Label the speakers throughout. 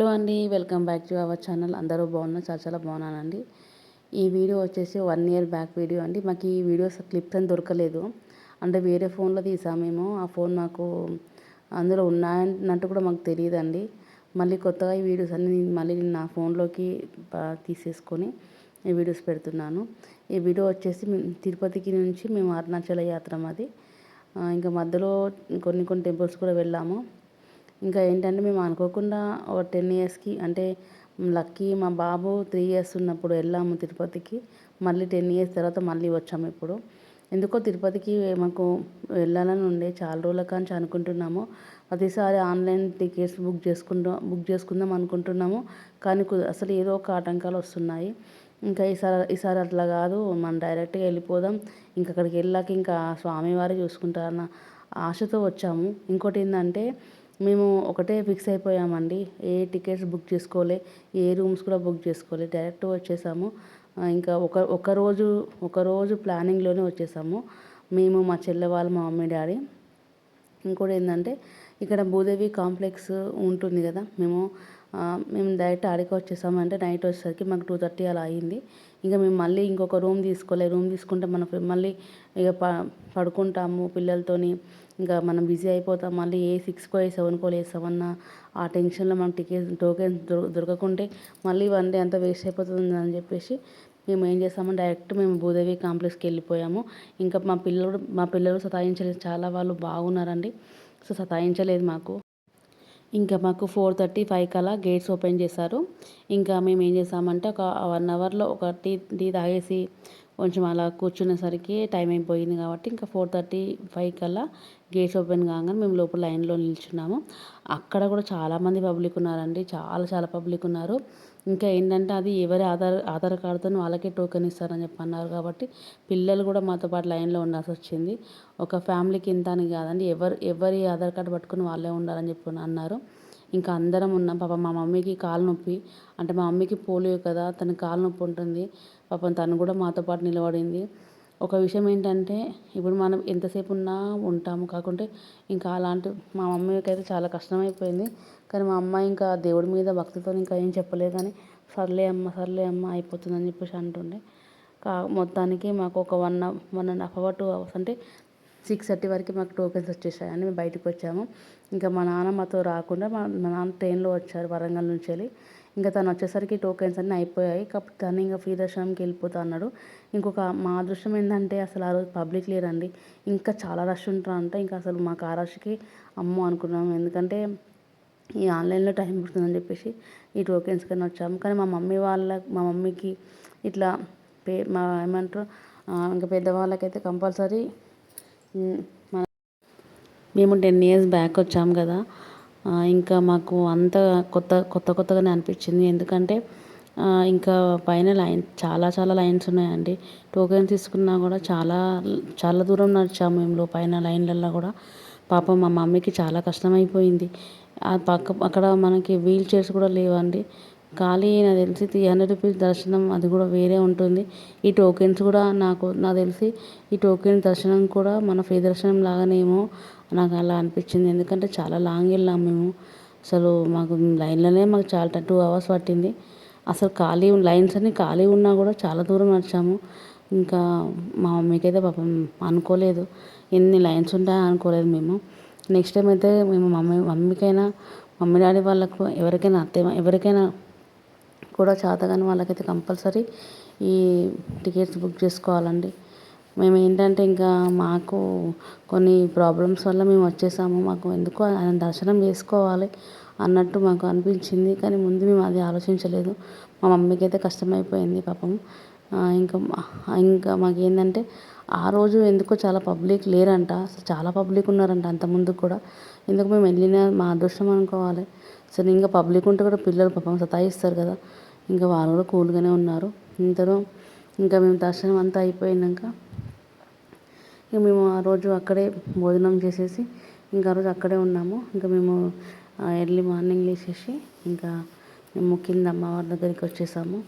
Speaker 1: Hello అండి, welcome back to our channel. అందరూ బాగున్నారు? చాలా చాలా బాగున్నానండి. ఈ వీడియో వచ్చేసి 1 ఇయర్ బ్యాక్ వీడియో అండి. మాకు ఈ వీడియోస్ క్లిప్స్ అని దొరకలేదు. అంటే వేరే ఫోన్లో తీసాము మేము. ఆ ఫోన్ మాకు అందులో ఉన్నాయన్నట్టు కూడా మాకు తెలియదండి. మళ్ళీ కొత్తగా ఈ వీడియోస్ అన్నీ మళ్ళీ నా ఫోన్లోకి తీసేసుకొని ఈ వీడియోస్ పెడుతున్నాను. ఈ వీడియో వచ్చేసి తిరుపతికి నుంచి మేము అరుణాచల యాత్ర మాది. ఇంకా మధ్యలో కొన్ని టెంపుల్స్ కూడా వెళ్ళాము. ఇంకా ఏంటంటే మేము అనుకోకుండా ఒక 10 ఇయర్స్కి అంటే లక్కీ మా బాబు 3 ఇయర్స్ ఉన్నప్పుడు వెళ్ళాము తిరుపతికి. మళ్ళీ 10 ఇయర్స్ తర్వాత మళ్ళీ వచ్చాము ఇప్పుడు. ఎందుకో తిరుపతికి మాకు వెళ్ళాలని ఉండే చాలా రోజుల కాంచి అనుకుంటున్నాము. ప్రతిసారి ఆన్లైన్ టికెట్స్ బుక్ చేసుకుందాం అనుకుంటున్నాము. కానీ అసలు ఏదో ఒక ఆటంకాలు వస్తున్నాయి. ఇంకా ఈసారి అట్లా కాదు, మనం డైరెక్ట్గా వెళ్ళిపోదాం. ఇంకా అక్కడికి వెళ్ళాక ఇంకా స్వామివారే చూసుకుంటారన్న ఆశతో వచ్చాము. ఇంకోటి ఏంటంటే మేము ఒకటే ఫిక్స్ అయిపోయామండి. ఏ టికెట్స్ బుక్ చేసుకోలే, ఏ రూమ్స్ కూడా బుక్ చేసుకోలే, డైరెక్ట్ వచ్చేసాము. ఇంకా ఒకరోజు ప్లానింగ్లోనే వచ్చేసాము మేము, మా చెల్లె వాళ్ళు, మా మమ్మీ డాడీ. ఇంకోటి ఏంటంటే ఇక్కడ భూదేవి కాంప్లెక్స్ ఉంటుంది కదా, మేము డైరెక్ట్ ఆడికి వచ్చేసాము. అంటే నైట్ వచ్చేసరికి మాకు 2:30 అలా అయింది. ఇంకా మేము మళ్ళీ ఇంకొక రూమ్ తీసుకుంటే మనం మళ్ళీ ఇక పడుకుంటాము పిల్లలతోని. ఇంకా మనం బిజీ అయిపోతాం. మళ్ళీ 6కో 7కో లేస్తామన్న ఆ టెన్షన్లో మనం టోకెన్స్ దొరకకుంటే మళ్ళీ 1 డే అంతా వేస్ట్ అయిపోతుంది అని చెప్పేసి మేము ఏం చేస్తామంటే డైరెక్ట్ మేము భూదేవి కాంప్లెక్స్కి వెళ్ళిపోయాము. ఇంకా మా పిల్లలు సతాయించలేదు, చాలా వాళ్ళు బాగున్నారండి. సో సతాయించలేదు మాకు. ఇంకా మాకు 4:30, 5 కల్లా గేట్స్ ఓపెన్ చేశారు. ఇంకా మేము ఏం చేసామంటే ఒక 1 అవర్లో ఒక టీ తాగేసి కొంచెం అలా కూర్చునేసరికి టైం అయిపోయింది. కాబట్టి ఇంకా 4:30, 5 కల్లా గేట్స్ ఓపెన్ కాగానే మేము లోపల లైన్లో నిల్చున్నాము. అక్కడ కూడా చాలామంది పబ్లిక్ ఉన్నారండి, చాలా పబ్లిక్ ఉన్నారు. ఇంకా ఏంటంటే అది ఎవరి ఆధార్ కార్డుతో వాళ్ళకే టోకెన్ ఇస్తారని చెప్పి అన్నారు. కాబట్టి పిల్లలు కూడా మాతో పాటు లైన్లో ఉండాల్సి వచ్చింది. ఒక ఫ్యామిలీకి ఇంత అని కాదండి, ఎవరి ఆధార్ కార్డు పట్టుకుని వాళ్ళే ఉండాలని చెప్పి అన్నారు. ఇంకా అందరం ఉన్నాం. పాపం మా మమ్మీకి కాలు నొప్పి, అంటే మా మమ్మీకి పోలియో కదా, తనకి కాలు నొప్పి ఉంటుంది. పాపం తను కూడా మాతో పాటు నిలబడింది. ఒక విషయం ఏంటంటే ఇప్పుడు మనం ఎంతసేపు ఉన్నా ఉంటాము, కాకుంటే ఇంకా అలాంటి మా మమ్మీకి అయితే చాలా కష్టమైపోయింది. కానీ మా అమ్మ ఇంకా దేవుడి మీద భక్తితో ఇంకా ఏం చెప్పలేదు. కానీ సర్లే అమ్మ అయిపోతుందని చెప్పేసి అంటుండే. మొత్తానికి మాకు ఒక 1.5 అవర్ 2 అవర్స్ అంటే 6:30 వరకు మాకు టోకెన్స్ వచ్చేసాయని మేము బయటకు వచ్చాము. ఇంకా మా నాన్న మాతో రాకుండా మా నాన్న ట్రైన్లో వచ్చారు వరంగల్ నుంచి వెళ్ళి. ఇంకా తను వచ్చేసరికి టోకెన్స్ అన్నీ అయిపోయాయి. కాబట్టి తను ఇంకా ఫ్రీ దర్శనంకి వెళ్ళిపోతా అన్నాడు. ఇంకొక మా అదృష్టం ఏంటంటే అసలు ఆ రోజు పబ్లిక్ లేరండి, ఇంకా చాలా రష్ ఉంటారంట. ఇంకా అసలు మాకు ఆ రష్కి అమ్మో అనుకున్నాము. ఎందుకంటే ఈ ఆన్లైన్లో టైం పడుతుందని చెప్పేసి ఈ టోకెన్స్ కన్నా వచ్చాము. కానీ మా మమ్మీకి ఇట్లా ఏమంటారు, ఇంకా పెద్దవాళ్ళకైతే కంపల్సరీ మేము 10 ఇయర్స్ బ్యాక్ వచ్చాము కదా. ఇంకా మాకు అంత కొత్తగానే అనిపించింది. ఎందుకంటే ఇంకా పైన చాలా లైన్స్ ఉన్నాయండి. టోకెన్స్ తీసుకున్నా కూడా చాలా దూరం నడిచాము మేము పైన లైన్లలో కూడా. పాపం మా మమ్మీకి చాలా కష్టమైపోయింది. అక్కడ మనకి వీల్ చైర్స్ కూడా లేవండి. నాకు తెలిసి 300 రూపీస్ దర్శనం, అది కూడా వేరే ఉంటుంది. ఈ టోకెన్స్ కూడా నాకు తెలిసి ఈ టోకెన్ దర్శనం కూడా మన ఫ్రీ దర్శనం లాగానేమో నాకు అలా అనిపించింది. ఎందుకంటే చాలా లాంగ్ వెళ్ళాము మేము. అసలు మాకు లైన్లోనే మాకు చాలా 2 అవర్స్ పట్టింది. అసలు లైన్స్ అన్నీ ఖాళీ ఉన్నా కూడా చాలా దూరం నడిచాము. ఇంకా మా మమ్మీకి అయితే పాపం అనుకోలేదు, ఎన్ని లైన్స్ ఉంటాయని అనుకోలేదు మేము. నెక్స్ట్ టైం అయితే మేము మమ్మీ డాడీ వాళ్ళకు ఎవరికైనా కూడా చేతగాని వాళ్ళకైతే కంపల్సరీ ఈ టికెట్స్ బుక్ చేసుకోవాలండి. మేము ఏంటంటే ఇంకా మాకు కొన్ని ప్రాబ్లమ్స్ వల్ల మేము వచ్చేసాము. మాకు ఎందుకో ఆయన దర్శనం చేసుకోవాలి అన్నట్టు మాకు అనిపించింది. కానీ ముందు మేము అది ఆలోచించలేదు. మా మమ్మీకి అయితే కష్టమైపోయింది పాపం. ఇంకా మాకేంటంటే ఆ రోజు ఎందుకో చాలా పబ్లిక్ లేరంట, అసలు చాలా పబ్లిక్ ఉన్నారంట అంత ముందు కూడా. ఎందుకు మేము వెళ్ళిన మా అదృష్టం అనుకోవాలి. అసలు ఇంకా పబ్లిక్ ఉంటే కూడా పిల్లలు పాపం సతాయిస్తారు కదా. ఇంకా వాళ్ళు కూడా కూల్గానే ఉన్నారు ఇంతలో. ఇంకా మేము దర్శనం అంతా అయిపోయినాక ఇక మేము ఆ రోజు అక్కడే భోజనం చేసేసి ఇంకా ఆ రోజు అక్కడే ఉన్నాము. ఇంకా మేము ఎర్లీ మార్నింగ్ లేచేసి ఇంకా మేము కింద అమ్మవారి దగ్గరికి వచ్చేసాము.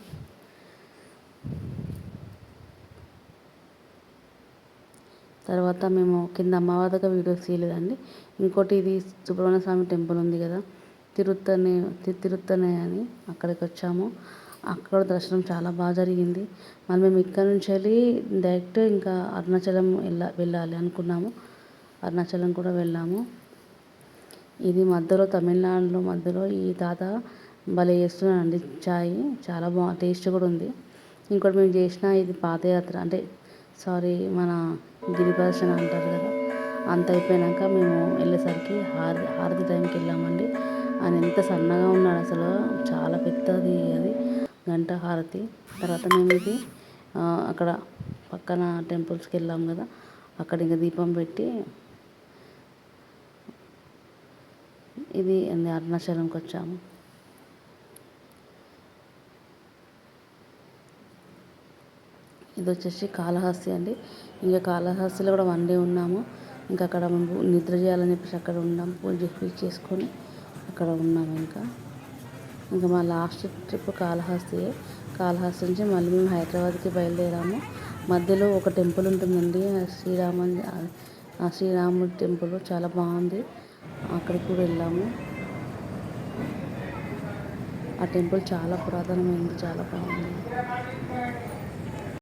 Speaker 1: తర్వాత మేము కింద అమ్మవారి దగ్గర వీడియోస్ తీయలేదండి. ఇంకోటి ఇది సుబ్రహ్మణ్య స్వామి టెంపుల్ ఉంది కదా, తిరుత్తని అని అక్కడికి వచ్చాము. అక్కడ దర్శనం చాలా బాగా జరిగింది. మళ్ళీ మేము ఇక్కడ నుంచి వెళ్ళి డైరెక్ట్ ఇంకా అరుణాచలం వెళ్ళాలి అనుకున్నాము. అరుణాచలం కూడా వెళ్ళాము. ఇది మధ్యలో తమిళనాడులో మధ్యలో ఈ తాత భలే చేస్తున్నాడండి చాయ్. చాలా టేస్ట్ కూడా ఉంది. ఇంకోటి మేము చేసిన ఇది పాదయాత్ర అంటే మన గిరి ప్రదర్శన అంటారు కదా, అంత అయిపోయాక మేము వెళ్ళేసరికి హారతి టైంకి వెళ్ళామండి. ఆయన ఎంత సన్నగా ఉన్నాడు అసలు, చాలా పెద్దది అది గంట హారతి. తర్వాత మేము ఇది అక్కడ పక్కన టెంపుల్స్కి వెళ్ళాం కదా, అక్కడ ఇంకా దీపం పెట్టి ఇది అరుణాచలంకి వచ్చాము. ఇది వచ్చేసి కాళహస్తి అండి. ఇంకా కాళహస్తిలో కూడా 1 డే ఉన్నాము. ఇంకా అక్కడ మేము నిద్ర చేయాలని చెప్పేసి అక్కడ ఉన్నాము. పూజ చేసుకొని అక్కడ ఉన్నాము. ఇంకా మా లాస్ట్ ట్రిప్ కాళహస్తి నుంచి మళ్ళీ మేము హైదరాబాద్కి బయలుదేరాము. మధ్యలో ఒక టెంపుల్ ఉంటుందండి, శ్రీరాముడి టెంపుల్ చాలా బాగుంది. అక్కడికి కూడా వెళ్ళాము. ఆ టెంపుల్ చాలా పురాతనమైంది, చాలా బాగుంది.